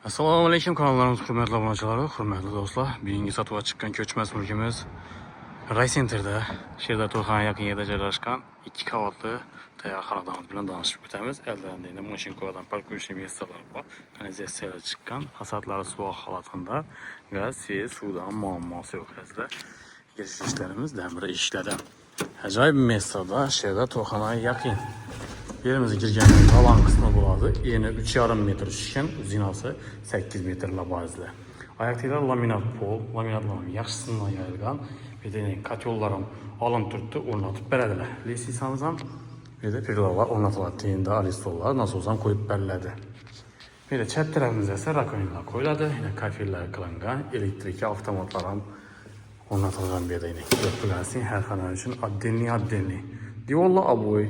Assalomu alaykum kanallarimiz hurmatli obunachilari, hurmatli do'stlar. Bugungi sotuvga chiqqan ko'chmas mulkimiz Raycenterda, Sherda to'yxona yaqinida joylashgan 2 qavatli tayyor xonadonimiz bilan tanishib o'tamiz. Elda mashin qo'yadigan parkovочный miejscolar bor. Kanalizatsiyalar chiqqan, fasadlari suv holatida, gaz, suvdan muammosi yo'q hazda. Girish ishlarimiz damir ishladi. Ajoyib miejscoda, Sherda to'yxona yaqin. Yerimize girgandan alan kısmı bo'ladi. Eni 3,5 metr tushgan, uzunasi 8 metrlar bazda. Oyoqtelar laminat pol, laminatlar yaxshisidan yayilgan. Bedeni katyollar ham alın turtdi, o'rnatib beradilar. Lesisamiz ham bir de pirlalar o'rnatiladi. Teyinda alistollar nasos ham qo'yib beriladi. Böyle chat tarafimizda esa rakonlar qo'yiladi. Yine kafellar qilingan, elektrik avtomatlar ham o'rnatilgan bu yerda. Ko'rib her kanal uchun addenli. Diyorlar aboy.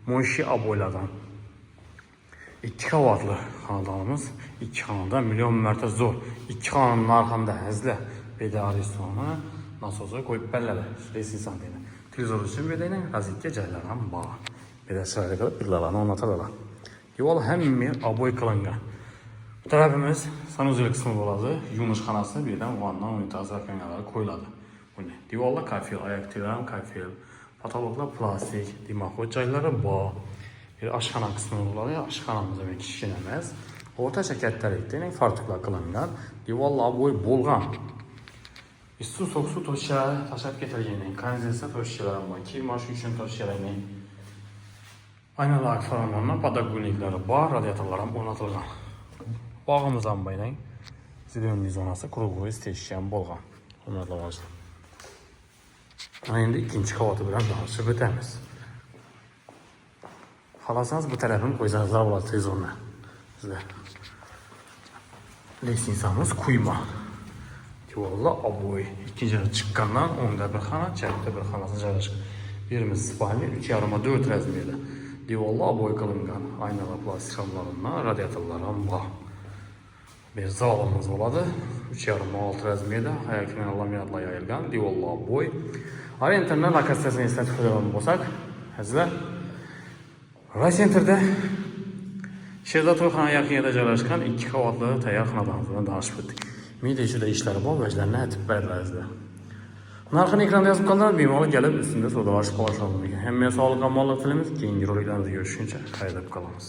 Monşi aboylardan 2 qavatlı xonadonimiz, 2 xonada milyon mərtə zor. 2 xonanın arxanda həzlə bedava restoranı nasosa qoyub bəllələr. Resinsan deyil. Televizor üçün bedəylə razitke cəhlərdən bağ. Bedə sırayla qalıb birlərini onatırlar. Yol həmmi aboy qılınqa. Bu tərəfimiz sanuzeli qısmı oladı. Yumuş xanası birdən vandan unitaz rakonyaları qoyuladı. Bu ne? Divarlar kafel, ayaktiran kafel. Patologlar plastik, dimaxot cayları bağ. Bir aşxana kısmı olarak aşxanamıza bir kişilemez. Orta çəkətlər etdiğinin fartıqla qılıngan. Divarlar boy bolğan. Su soğuk su toşları taşıp getirgeni. Kanalizasiya toşçuları var. Kirmaş üçün toşçularını. Aynalar faranlarına padagonikləri bağ, radiatorlar o'rnatilgan. Bağımızdan baydan zilönli zonası krugoy istəyişən bolğan. Hurmatlı Endi ikinci qavatı bilan tanışib o'tamiz. Xalasanız bu tarafini qo'ysanizlar bo'ladi televizorni. Sizlar. Lesinsamız quyma. Diyorlar aboy. İkinci chiqqandan o'ngda bir xona, chapda bir xonasi joylashgan. Birimiz spalni 3,5 4 razmerda. Diyorlar aboy qilingan. Aynalar plastik hamlarından, radiatorlar ham bor. Bir zalımız bo'ladi. 3,5 razmerda, ayaklar laminatlar yayilgan, diyorlar aboy. Orientallar lokatsiyasini eslatib qo'yadigan bo'lsak, hazlar Raycenterda Sherda to'yxona yaqinida joylashgan 2 qavatli tayyor xonadonimiz bilan tanishib o'tdik. Menda ishida ishlari bor, vajlarni aytib beradilar. Narxini ekranda yozib qoldilar, bemalol kelib üstünde savdolashib qolishingiz mumkin. Hammaga sog'lik, omonlik tilaymiz. Keyingi roliklarda görüşünce xayrlab qolamiz.